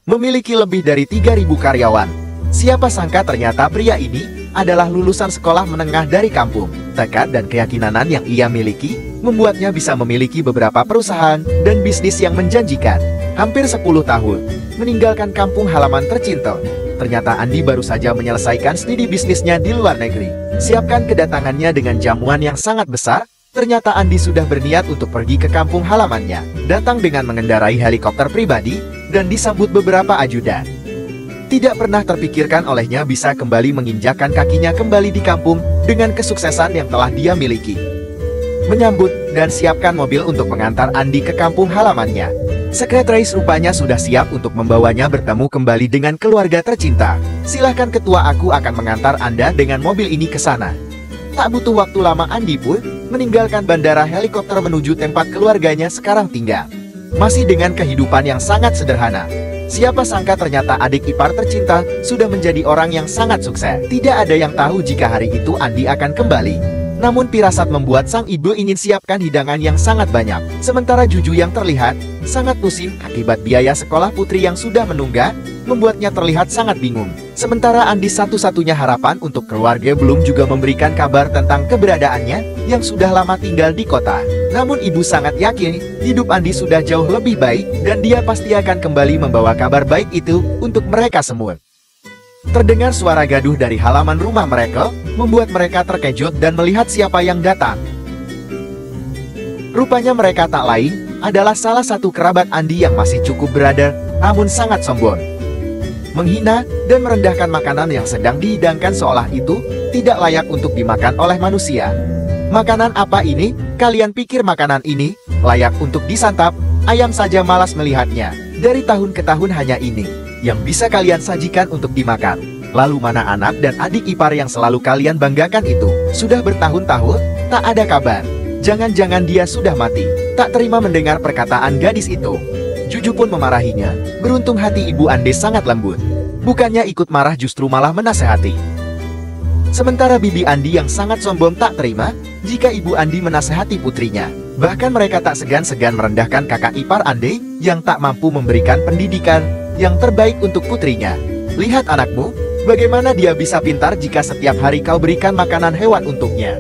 memiliki lebih dari 3.000 karyawan. Siapa sangka ternyata pria ini adalah lulusan sekolah menengah dari kampung. Tekad dan keyakinan yang ia miliki membuatnya bisa memiliki beberapa perusahaan dan bisnis yang menjanjikan. Hampir 10 tahun meninggalkan kampung halaman tercinta. Ternyata Andi baru saja menyelesaikan studi bisnisnya di luar negeri. Siapkan kedatangannya dengan jamuan yang sangat besar. Ternyata Andi sudah berniat untuk pergi ke kampung halamannya. Datang dengan mengendarai helikopter pribadi dan disambut beberapa ajudan. Tidak pernah terpikirkan olehnya bisa kembali menginjakkan kakinya kembali di kampung dengan kesuksesan yang telah dia miliki. Menyambut dan siapkan mobil untuk mengantar Andi ke kampung halamannya. Sekretaris rupanya sudah siap untuk membawanya bertemu kembali dengan keluarga tercinta. Silahkan ketua, aku akan mengantar Anda dengan mobil ini ke sana. Tak butuh waktu lama Andi pun meninggalkan bandara helikopter menuju tempat keluarganya sekarang tinggal. Masih dengan kehidupan yang sangat sederhana. Siapa sangka ternyata adik ipar tercinta sudah menjadi orang yang sangat sukses. Tidak ada yang tahu jika hari itu Andi akan kembali. Namun firasat membuat sang ibu ingin siapkan hidangan yang sangat banyak. Sementara Juju yang terlihat sangat pusing akibat biaya sekolah putri yang sudah menunggak, membuatnya terlihat sangat bingung. Sementara Andi satu-satunya harapan untuk keluarga belum juga memberikan kabar tentang keberadaannya yang sudah lama tinggal di kota. Namun ibu sangat yakin hidup Andi sudah jauh lebih baik dan dia pasti akan kembali membawa kabar baik itu untuk mereka semua. Terdengar suara gaduh dari halaman rumah mereka, membuat mereka terkejut dan melihat siapa yang datang. Rupanya mereka tak lain adalah salah satu kerabat Andi yang masih cukup berada, namun sangat sombong. Menghina dan merendahkan makanan yang sedang dihidangkan seolah itu tidak layak untuk dimakan oleh manusia. Makanan apa ini? Kalian pikir makanan ini layak untuk disantap? Ayam saja malas melihatnya. Dari tahun ke tahun hanya ini yang bisa kalian sajikan untuk dimakan. Lalu mana anak dan adik ipar yang selalu kalian banggakan itu? Sudah bertahun-tahun, tak ada kabar. Jangan-jangan dia sudah mati. Tak terima mendengar perkataan gadis itu. Juju pun memarahinya. Beruntung hati ibu Andi sangat lembut. Bukannya ikut marah justru malah menasehati. Sementara bibi Andi yang sangat sombong tak terima jika ibu Andi menasehati putrinya. Bahkan mereka tak segan-segan merendahkan kakak ipar Andi yang tak mampu memberikan pendidikan yang terbaik untuk putrinya. Lihat anakmu, bagaimana dia bisa pintar jika setiap hari kau berikan makanan hewan untuknya.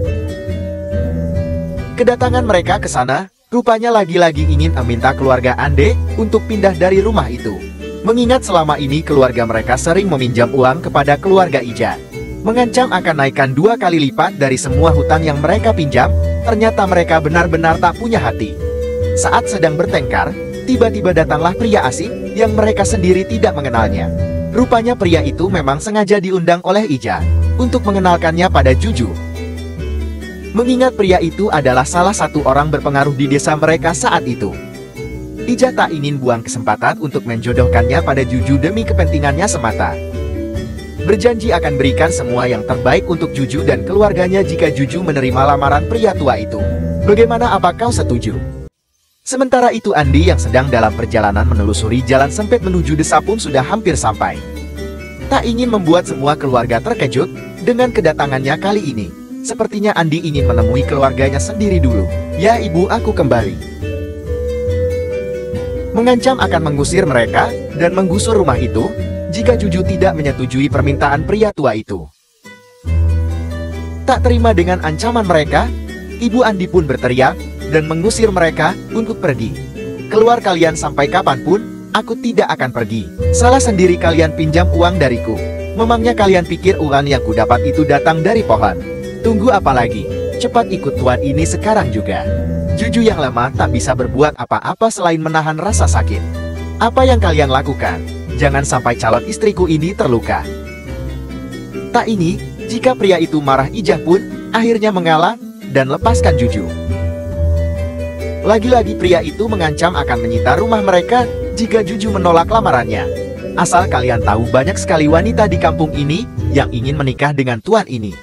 Kedatangan mereka ke sana, rupanya lagi-lagi ingin meminta keluarga Ande untuk pindah dari rumah itu. Mengingat selama ini keluarga mereka sering meminjam uang kepada keluarga Ija. Mengancam akan naikkan 2 kali lipat dari semua hutang yang mereka pinjam, ternyata mereka benar-benar tak punya hati. Saat sedang bertengkar, tiba-tiba datanglah pria asing yang mereka sendiri tidak mengenalnya. Rupanya pria itu memang sengaja diundang oleh Ija untuk mengenalkannya pada Juju. Mengingat pria itu adalah salah satu orang berpengaruh di desa mereka saat itu. Ija tak ingin buang kesempatan untuk menjodohkannya pada Juju demi kepentingannya semata. Berjanji akan berikan semua yang terbaik untuk Juju dan keluarganya jika Juju menerima lamaran pria tua itu. Bagaimana, apa kau setuju? Sementara itu Andi yang sedang dalam perjalanan menelusuri jalan sempit menuju desa pun sudah hampir sampai. Tak ingin membuat semua keluarga terkejut dengan kedatangannya kali ini. Sepertinya Andi ingin menemui keluarganya sendiri dulu. Ya ibu, aku kembali. Mengancam akan mengusir mereka dan menggusur rumah itu jika Juju tidak menyetujui permintaan pria tua itu. Tak terima dengan ancaman mereka, ibu Andi pun berteriak dan mengusir mereka untuk pergi. Keluar kalian sampai kapanpun, aku tidak akan pergi. Salah sendiri kalian pinjam uang dariku. Memangnya kalian pikir uang yang kudapat itu datang dari pohon? Tunggu apa lagi? Cepat ikut tuan ini sekarang juga. Juju yang lemah tak bisa berbuat apa-apa selain menahan rasa sakit. Apa yang kalian lakukan? Jangan sampai calon istriku ini terluka. Tak ini, jika pria itu marah, Ijah pun akhirnya mengalah dan lepaskan Juju. Lagi-lagi pria itu mengancam akan menyita rumah mereka jika Juju menolak lamarannya. Asal kalian tahu, banyak sekali wanita di kampung ini yang ingin menikah dengan tuan ini.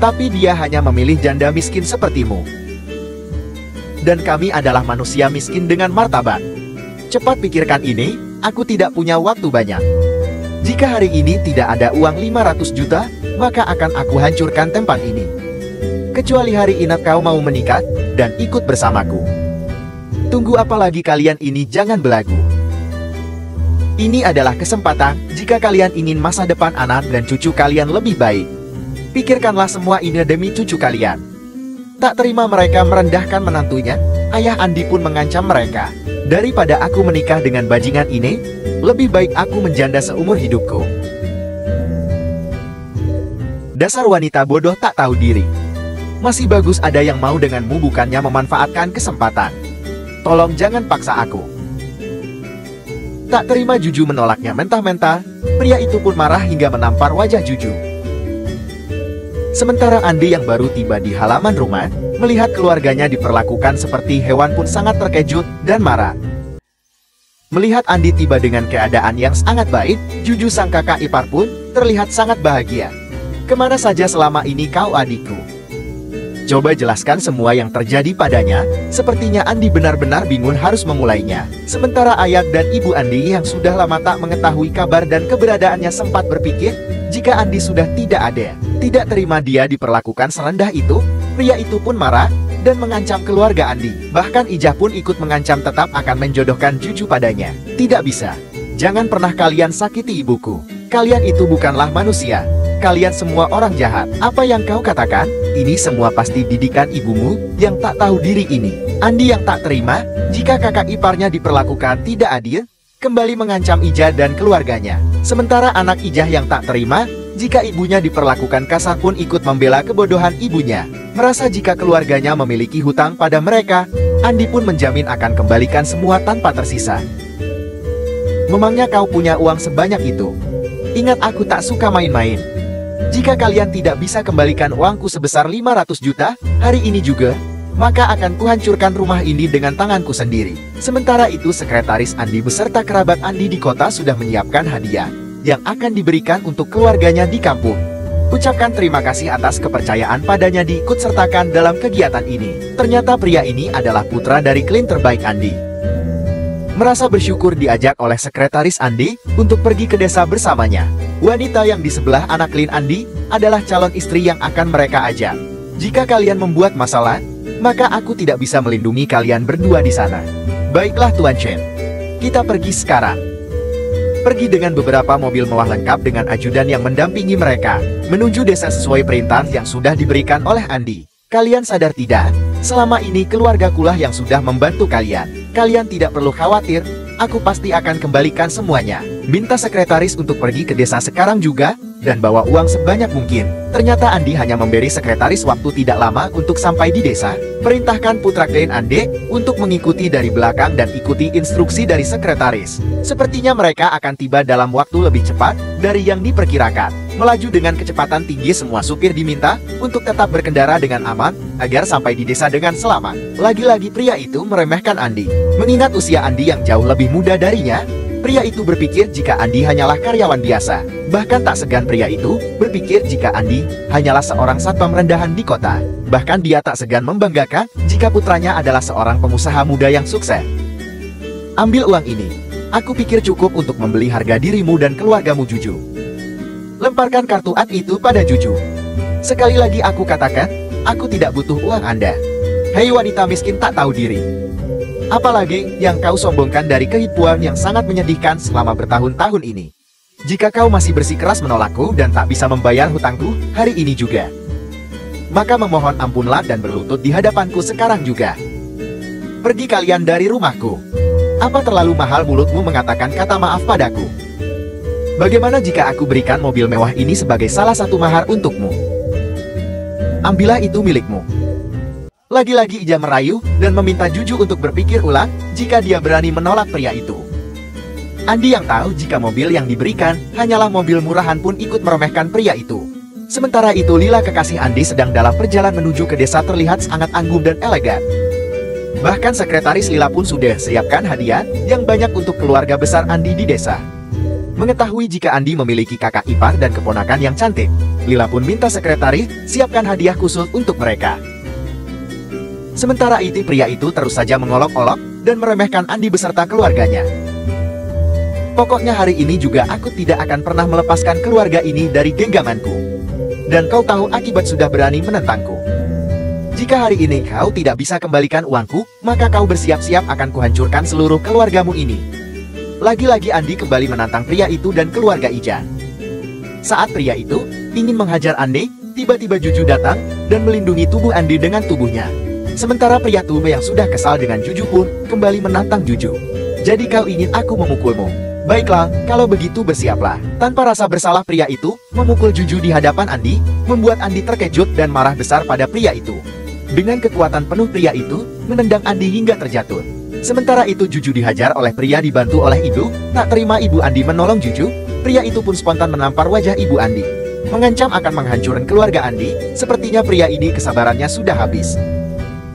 Tapi dia hanya memilih janda miskin sepertimu. Dan kami adalah manusia miskin dengan martabat. Cepat pikirkan ini, aku tidak punya waktu banyak. Jika hari ini tidak ada uang 500 juta, maka akan aku hancurkan tempat ini. Kecuali hari ini kau mau menikah dan ikut bersamaku. Tunggu apa lagi kalian ini, jangan belagu. Ini adalah kesempatan jika kalian ingin masa depan anak dan cucu kalian lebih baik. Pikirkanlah semua ini demi cucu kalian. Tak terima mereka merendahkan menantunya, ayah Andi pun mengancam mereka. Daripada aku menikah dengan bajingan ini, lebih baik aku menjanda seumur hidupku. Dasar wanita bodoh tak tahu diri. Masih bagus ada yang mau denganmu bukannya memanfaatkan kesempatan. Tolong jangan paksa aku. Tak terima Juju menolaknya mentah-mentah, pria itu pun marah hingga menampar wajah Juju. Sementara Andi yang baru tiba di halaman rumah, melihat keluarganya diperlakukan seperti hewan pun sangat terkejut dan marah. Melihat Andi tiba dengan keadaan yang sangat baik, Juju sang kakak ipar pun terlihat sangat bahagia. Kemana saja selama ini kau adikku? Coba jelaskan semua yang terjadi padanya. Sepertinya Andi benar-benar bingung harus memulainya. Sementara ayah dan ibu Andi yang sudah lama tak mengetahui kabar dan keberadaannya sempat berpikir, jika Andi sudah tidak ada, tidak terima dia diperlakukan serendah itu, pria itu pun marah dan mengancam keluarga Andi. Bahkan Ijah pun ikut mengancam tetap akan menjodohkan Juju padanya. Tidak bisa. Jangan pernah kalian sakiti ibuku. Kalian itu bukanlah manusia. Kalian semua orang jahat. Apa yang kau katakan? Ini semua pasti didikan ibumu yang tak tahu diri ini. Andi yang tak terima jika kakak iparnya diperlakukan tidak adil, kembali mengancam Ijah dan keluarganya. Sementara anak Ijah yang tak terima jika ibunya diperlakukan kasar pun ikut membela kebodohan ibunya. Merasa jika keluarganya memiliki hutang pada mereka, Andi pun menjamin akan kembalikan semua tanpa tersisa. Memangnya kau punya uang sebanyak itu? Ingat aku tak suka main-main. Jika kalian tidak bisa kembalikan uangku sebesar 500 juta, hari ini juga, maka akan kuhancurkan rumah ini dengan tanganku sendiri. Sementara itu sekretaris Andi beserta kerabat Andi di kota sudah menyiapkan hadiah yang akan diberikan untuk keluarganya di kampung. Ucapkan terima kasih atas kepercayaan padanya diikut sertakan dalam kegiatan ini. Ternyata pria ini adalah putra dari klien terbaik Andi. Merasa bersyukur diajak oleh sekretaris Andi untuk pergi ke desa bersamanya. Wanita yang di sebelah anak klien Andi adalah calon istri yang akan mereka ajak. Jika kalian membuat masalah, maka aku tidak bisa melindungi kalian berdua di sana. Baiklah Tuan Chen, kita pergi sekarang. Pergi dengan beberapa mobil mewah lengkap dengan ajudan yang mendampingi mereka, menuju desa sesuai perintah yang sudah diberikan oleh Andi. Kalian sadar tidak? Selama ini keluargakulah yang sudah membantu kalian. Kalian tidak perlu khawatir, aku pasti akan kembalikan semuanya. Minta sekretaris untuk pergi ke desa sekarang juga, dan bawa uang sebanyak mungkin. Ternyata Andi hanya memberi sekretaris waktu tidak lama untuk sampai di desa. Perintahkan putra klien Andi untuk mengikuti dari belakang dan ikuti instruksi dari sekretaris. Sepertinya mereka akan tiba dalam waktu lebih cepat dari yang diperkirakan. Melaju dengan kecepatan tinggi, semua supir diminta untuk tetap berkendara dengan aman, agar sampai di desa dengan selamat. Lagi-lagi pria itu meremehkan Andi. Mengingat usia Andi yang jauh lebih muda darinya, pria itu berpikir jika Andi hanyalah karyawan biasa. Bahkan tak segan pria itu berpikir jika Andi hanyalah seorang satpam rendahan di kota. Bahkan dia tak segan membanggakan jika putranya adalah seorang pengusaha muda yang sukses. Ambil uang ini. Aku pikir cukup untuk membeli harga dirimu dan keluargamu Juju. Lemparkan kartu ad itu pada Juju. Sekali lagi aku katakan, aku tidak butuh uang Anda. Hei wanita miskin tak tahu diri. Apalagi yang kau sombongkan dari ketipuan yang sangat menyedihkan selama bertahun-tahun ini. Jika kau masih bersikeras menolakku dan tak bisa membayar hutangku hari ini juga, maka memohon ampunlah dan berlutut di hadapanku sekarang juga. Pergi kalian dari rumahku. Apa terlalu mahal mulutmu mengatakan kata maaf padaku? Bagaimana jika aku berikan mobil mewah ini sebagai salah satu mahar untukmu? Ambillah itu milikmu. Lagi-lagi Ija merayu dan meminta Juju untuk berpikir ulang jika dia berani menolak pria itu. Andi yang tahu jika mobil yang diberikan hanyalah mobil murahan pun ikut meremehkan pria itu. Sementara itu Lila kekasih Andi sedang dalam perjalanan menuju ke desa terlihat sangat anggun dan elegan. Bahkan sekretaris Lila pun sudah siapkan hadiah yang banyak untuk keluarga besar Andi di desa. Mengetahui jika Andi memiliki kakak ipar dan keponakan yang cantik, Lila pun minta sekretaris siapkan hadiah khusus untuk mereka. Sementara itu pria itu terus saja mengolok-olok dan meremehkan Andi beserta keluarganya. Pokoknya hari ini juga aku tidak akan pernah melepaskan keluarga ini dari genggamanku. Dan kau tahu akibat sudah berani menentangku. Jika hari ini kau tidak bisa kembalikan uangku, maka kau bersiap-siap akan kuhancurkan seluruh keluargamu ini. Lagi-lagi Andi kembali menantang pria itu dan keluarga Ija. Saat pria itu ingin menghajar Andi, tiba-tiba Juju datang dan melindungi tubuh Andi dengan tubuhnya. Sementara pria tua yang sudah kesal dengan Juju pun kembali menantang Juju. Jadi kau ingin aku memukulmu? Baiklah, kalau begitu bersiaplah. Tanpa rasa bersalah pria itu memukul Juju di hadapan Andi, membuat Andi terkejut dan marah besar pada pria itu. Dengan kekuatan penuh pria itu menendang Andi hingga terjatuh. Sementara itu Juju dihajar oleh pria dibantu oleh ibu. Tak terima ibu Andi menolong Juju, pria itu pun spontan menampar wajah ibu Andi, mengancam akan menghancurkan keluarga Andi. Sepertinya pria ini kesabarannya sudah habis.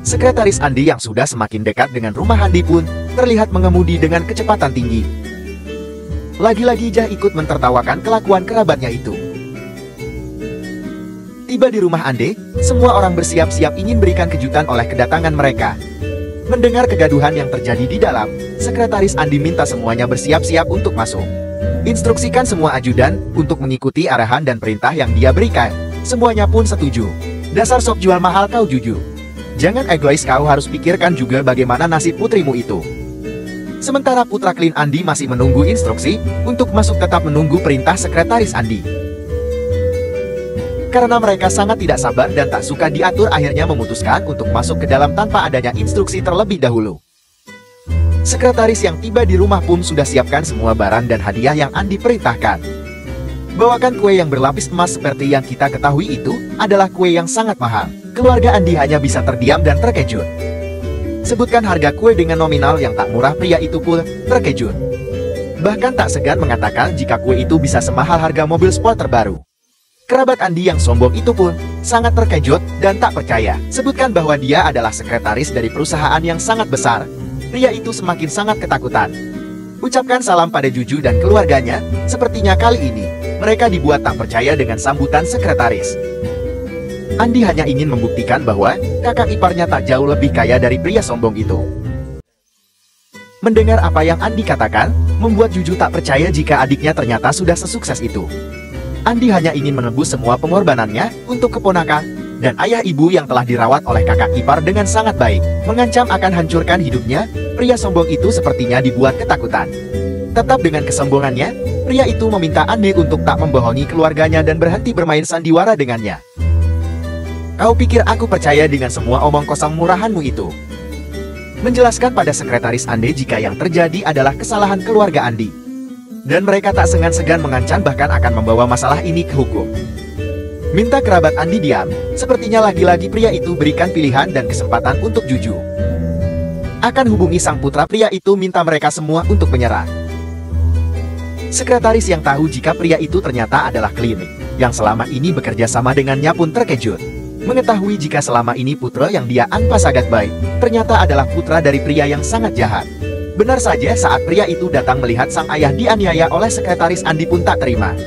Sekretaris Andi yang sudah semakin dekat dengan rumah Andi pun terlihat mengemudi dengan kecepatan tinggi. Lagi-lagi Jah ikut mentertawakan kelakuan kerabatnya itu. Tiba di rumah Andi, semua orang bersiap-siap ingin berikan kejutan oleh kedatangan mereka. Mendengar kegaduhan yang terjadi di dalam, Sekretaris Andi minta semuanya bersiap-siap untuk masuk. Instruksikan semua ajudan untuk mengikuti arahan dan perintah yang dia berikan. Semuanya pun setuju. Dasar sok jual mahal kau Juju. Jangan egois, kau harus pikirkan juga bagaimana nasib putrimu itu. Sementara putra Klin Andi masih menunggu instruksi untuk masuk, tetap menunggu perintah Sekretaris Andi. Karena mereka sangat tidak sabar dan tak suka diatur, akhirnya memutuskan untuk masuk ke dalam tanpa adanya instruksi terlebih dahulu. Sekretaris yang tiba di rumah pun sudah siapkan semua barang dan hadiah yang Andi perintahkan. Bawakan kue yang berlapis emas. Seperti yang kita ketahui itu adalah kue yang sangat mahal. Keluarga Andi hanya bisa terdiam dan terkejut. Sebutkan harga kue dengan nominal yang tak murah, pria itu pun terkejut. Bahkan tak segan mengatakan jika kue itu bisa semahal harga mobil sport terbaru. Kerabat Andi yang sombong itu pun sangat terkejut dan tak percaya. Sebutkan bahwa dia adalah sekretaris dari perusahaan yang sangat besar. Pria itu semakin sangat ketakutan. Ucapkan salam pada Juju dan keluarganya. Sepertinya kali ini mereka dibuat tak percaya dengan sambutan sekretaris. Andi hanya ingin membuktikan bahwa kakak iparnya tak jauh lebih kaya dari pria sombong itu. Mendengar apa yang Andi katakan, membuat Juju tak percaya jika adiknya ternyata sudah sesukses itu. Andi hanya ingin menebus semua pengorbanannya untuk keponakan dan ayah ibu yang telah dirawat oleh kakak ipar dengan sangat baik. Mengancam akan hancurkan hidupnya, pria sombong itu sepertinya dibuat ketakutan. Tetap dengan kesombongannya, pria itu meminta Andi untuk tak membohongi keluarganya dan berhenti bermain sandiwara dengannya. Kau pikir aku percaya dengan semua omong kosong murahanmu itu? Menjelaskan pada sekretaris Andi jika yang terjadi adalah kesalahan keluarga Andi. Dan mereka tak segan-segan mengancam bahkan akan membawa masalah ini ke hukum. Minta kerabat Andi diam, sepertinya lagi-lagi pria itu berikan pilihan dan kesempatan untuk Juju. Akan hubungi sang putra, pria itu minta mereka semua untuk menyerah. Sekretaris yang tahu jika pria itu ternyata adalah klinik yang selama ini bekerja sama dengannya pun terkejut. Mengetahui jika selama ini putra yang dia anggap sangat baik, ternyata adalah putra dari pria yang sangat jahat. Benar saja, saat pria itu datang melihat sang ayah dianiaya oleh sekretaris, Andi pun tak terima.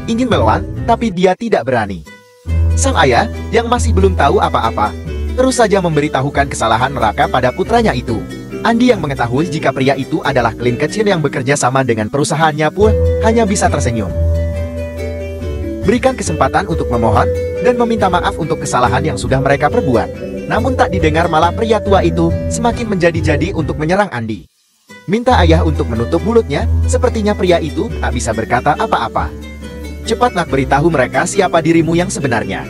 Ingin melawan, tapi dia tidak berani. Sang ayah, yang masih belum tahu apa-apa, terus saja memberitahukan kesalahan neraka pada putranya itu. Andi yang mengetahui jika pria itu adalah klien kecil yang bekerja sama dengan perusahaannya pun hanya bisa tersenyum. Berikan kesempatan untuk memohon dan meminta maaf untuk kesalahan yang sudah mereka perbuat. Namun tak didengar, malah pria tua itu semakin menjadi-jadi untuk menyerang Andi. Minta ayah untuk menutup mulutnya, sepertinya pria itu tak bisa berkata apa-apa. Cepat nak beritahu mereka siapa dirimu yang sebenarnya.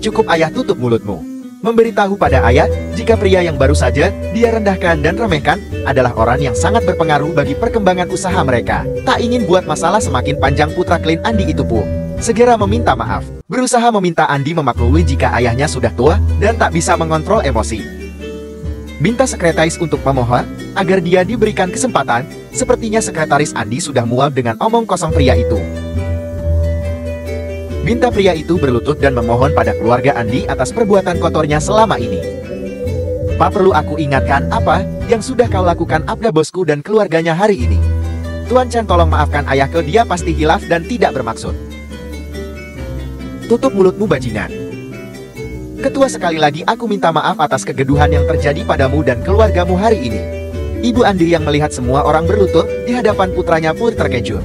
Cukup ayah, tutup mulutmu. Memberitahu pada ayah jika pria yang baru saja dia rendahkan dan remehkan adalah orang yang sangat berpengaruh bagi perkembangan usaha mereka. Tak ingin buat masalah semakin panjang, putra klien Andi itu pun segera meminta maaf. Berusaha meminta Andi memaklumi jika ayahnya sudah tua dan tak bisa mengontrol emosi. Minta sekretaris untuk memohon agar dia diberikan kesempatan. Sepertinya sekretaris Andi sudah muak dengan omong kosong pria itu. Minta pria itu berlutut dan memohon pada keluarga Andi atas perbuatan kotornya selama ini. Pak, perlu aku ingatkan apa yang sudah kau lakukan pada bosku dan keluarganya hari ini? Tuan Chan, tolong maafkan ayahku, dia pasti hilaf dan tidak bermaksud. Tutup mulutmu, bajingan. Ketua, sekali lagi aku minta maaf atas kegeduhan yang terjadi padamu dan keluargamu hari ini. Ibu Andi yang melihat semua orang berlutut di hadapan putranya pun terkejut.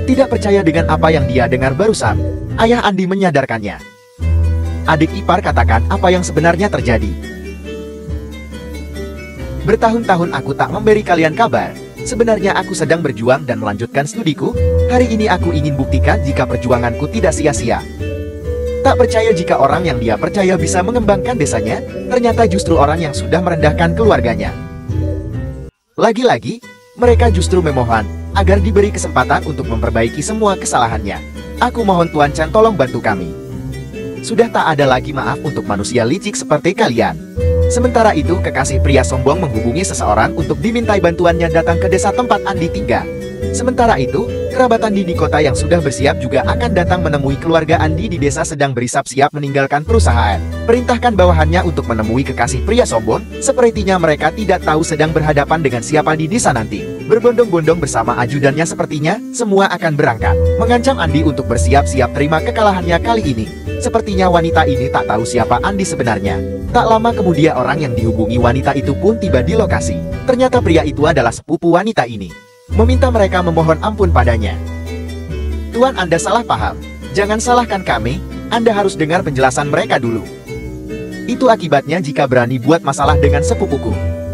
Tidak percaya dengan apa yang dia dengar barusan, ayah Andi menyadarkannya. Adik ipar, katakan apa yang sebenarnya terjadi. Bertahun-tahun aku tak memberi kalian kabar. Sebenarnya aku sedang berjuang dan melanjutkan studiku. Hari ini aku ingin buktikan jika perjuanganku tidak sia-sia. Tak percaya jika orang yang dia percaya bisa mengembangkan desanya, ternyata justru orang yang sudah merendahkan keluarganya. Lagi-lagi, mereka justru memohon agar diberi kesempatan untuk memperbaiki semua kesalahannya. Aku mohon Tuan Chan tolong bantu kami. Sudah tak ada lagi maaf untuk manusia licik seperti kalian. Sementara itu, kekasih pria sombong menghubungi seseorang untuk dimintai bantuannya datang ke desa tempat Andi tinggal. Sementara itu, kerabat Andi di kota yang sudah bersiap juga akan datang menemui keluarga Andi di desa sedang bersiap-siap meninggalkan perusahaan. Perintahkan bawahannya untuk menemui kekasih pria sombong, sepertinya mereka tidak tahu sedang berhadapan dengan siapa di desa nanti. Berbondong-bondong bersama ajudannya sepertinya, semua akan berangkat. Mengancam Andi untuk bersiap-siap terima kekalahannya kali ini. Sepertinya wanita ini tak tahu siapa Andi sebenarnya. Tak lama kemudian orang yang dihubungi wanita itu pun tiba di lokasi. Ternyata pria itu adalah sepupu wanita ini. Meminta mereka memohon ampun padanya. Tuan, Anda salah paham. Jangan salahkan kami, Anda harus dengar penjelasan mereka dulu. Itu akibatnya jika berani buat masalah dengan sepupuku.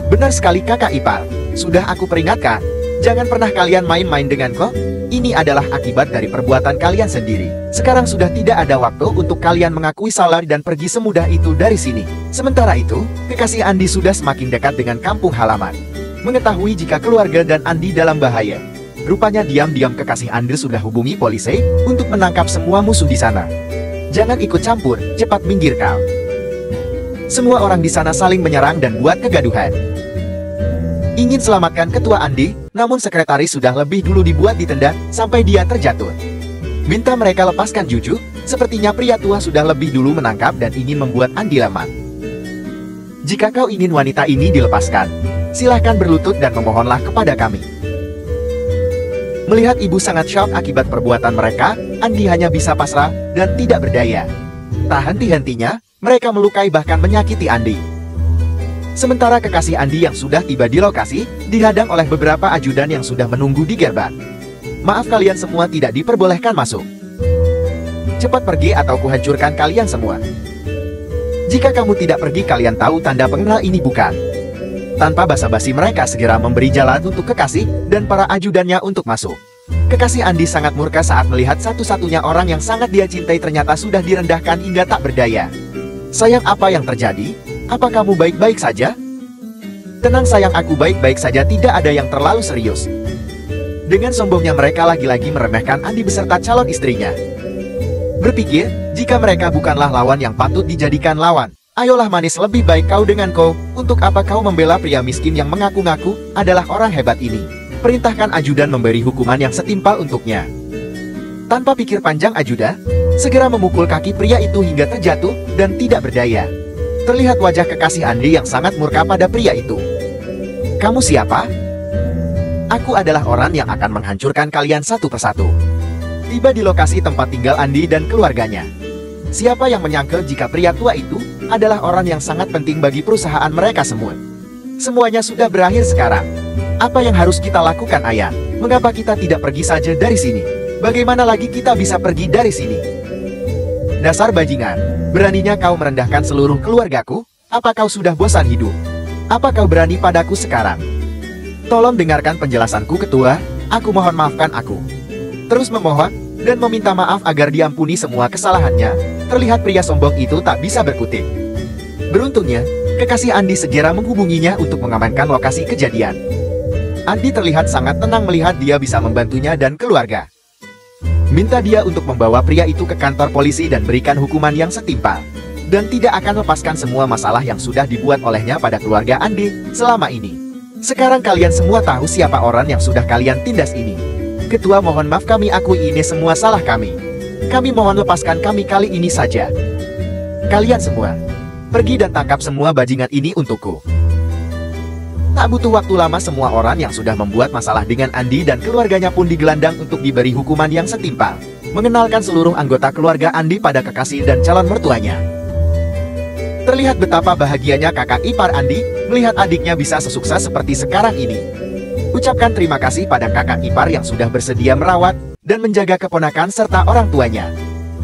Benar sekali kakak ipar. Sudah aku peringatkan. Jangan pernah kalian main-main denganku. Ini adalah akibat dari perbuatan kalian sendiri. Sekarang sudah tidak ada waktu untuk kalian mengakui salah dan pergi semudah itu dari sini. Sementara itu, kekasih Andi sudah semakin dekat dengan kampung halaman. Mengetahui jika keluarga dan Andi dalam bahaya, rupanya diam-diam kekasih Andi sudah hubungi polisi untuk menangkap semua musuh di sana. Jangan ikut campur, cepat minggir kau. Semua orang di sana saling menyerang dan buat kegaduhan. Ingin selamatkan ketua Andi, namun sekretaris sudah lebih dulu dibuat ditendang sampai dia terjatuh. Minta mereka lepaskan Juju, sepertinya pria tua sudah lebih dulu menangkap dan ingin membuat Andi lemah. Jika kau ingin wanita ini dilepaskan, silahkan berlutut dan memohonlah kepada kami. Melihat ibu sangat shock akibat perbuatan mereka, Andi hanya bisa pasrah dan tidak berdaya. Tak henti-hentinya, mereka melukai bahkan menyakiti Andi. Sementara kekasih Andi yang sudah tiba di lokasi, dihadang oleh beberapa ajudan yang sudah menunggu di gerbang. Maaf, kalian semua tidak diperbolehkan masuk. Cepat pergi atau kuhancurkan kalian semua. Jika kamu tidak pergi, kalian tahu tanda pengenal ini bukan? Tanpa basa-basi mereka segera memberi jalan untuk kekasih dan para ajudannya untuk masuk. Kekasih Andi sangat murka saat melihat satu-satunya orang yang sangat dia cintai ternyata sudah direndahkan hingga tak berdaya. Sayang, apa yang terjadi? Apa kamu baik-baik saja? Tenang sayang, aku baik-baik saja, tidak ada yang terlalu serius. Dengan sombongnya mereka lagi-lagi meremehkan Andi beserta calon istrinya. Berpikir, jika mereka bukanlah lawan yang patut dijadikan lawan. Ayolah manis, lebih baik kau denganku. Untuk apa kau membela pria miskin yang mengaku-ngaku adalah orang hebat ini? Perintahkan ajudan memberi hukuman yang setimpal untuknya. Tanpa pikir panjang, ajudan segera memukul kaki pria itu hingga terjatuh dan tidak berdaya. Terlihat wajah kekasih Andi yang sangat murka pada pria itu. Kamu siapa? Aku adalah orang yang akan menghancurkan kalian satu persatu. Tiba di lokasi tempat tinggal Andi dan keluarganya. Siapa yang menyangka jika pria tua itu adalah orang yang sangat penting bagi perusahaan mereka semua. Semuanya sudah berakhir sekarang. Apa yang harus kita lakukan, ayah? Mengapa kita tidak pergi saja dari sini? Bagaimana lagi kita bisa pergi dari sini? Dasar bajingan, beraninya kau merendahkan seluruh keluargaku? Apa kau sudah bosan hidup? Apa kau berani padaku sekarang? Tolong dengarkan penjelasanku, ketua. Aku mohon maafkan aku. Terus memohon dan meminta maaf agar diampuni semua kesalahannya. Terlihat pria sombong itu tak bisa berkutik. Beruntungnya, kekasih Andi segera menghubunginya untuk mengamankan lokasi kejadian. Andi terlihat sangat tenang melihat dia bisa membantunya dan keluarga. Minta dia untuk membawa pria itu ke kantor polisi dan berikan hukuman yang setimpal. Dan tidak akan lepaskan semua masalah yang sudah dibuat olehnya pada keluarga Andi selama ini. Sekarang kalian semua tahu siapa orang yang sudah kalian tindas ini. Ketua, mohon maaf, kami akui ini semua salah kami. Kami mohon lepaskan kami kali ini saja. Kalian semua, pergi dan tangkap semua bajingan ini untukku. Tak butuh waktu lama semua orang yang sudah membuat masalah dengan Andi dan keluarganya pun digelandang untuk diberi hukuman yang setimpal. Mengenalkan seluruh anggota keluarga Andi pada kekasih dan calon mertuanya. Terlihat betapa bahagianya kakak ipar Andi melihat adiknya bisa sesukses seperti sekarang ini. Ucapkan terima kasih pada kakak ipar yang sudah bersedia merawat dan menjaga keponakan serta orang tuanya.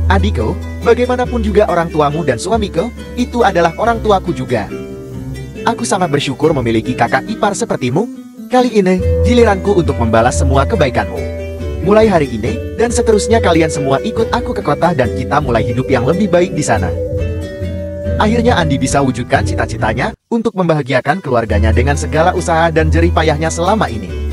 Adikku, bagaimanapun juga orang tuamu dan suamiku, itu adalah orang tuaku juga. Aku sangat bersyukur memiliki kakak ipar sepertimu. Kali ini, giliranku untuk membalas semua kebaikanmu. Mulai hari ini, dan seterusnya kalian semua ikut aku ke kota dan kita mulai hidup yang lebih baik di sana. Akhirnya Andi bisa wujudkan cita-citanya untuk membahagiakan keluarganya dengan segala usaha dan jerih payahnya selama ini.